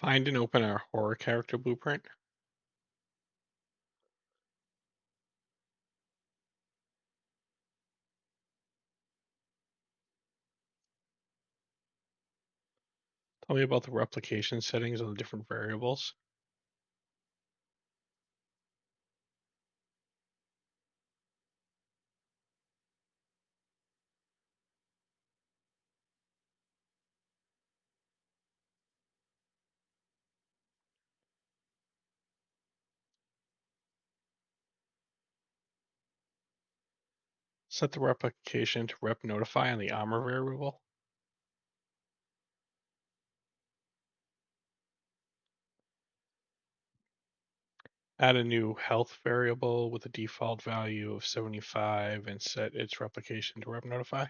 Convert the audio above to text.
Find and open our horror character blueprint. Tell me about the replication settings on the different variables. Set the replication to rep notify on the armor variable. Add a new health variable with a default value of 75 and set its replication to rep notify.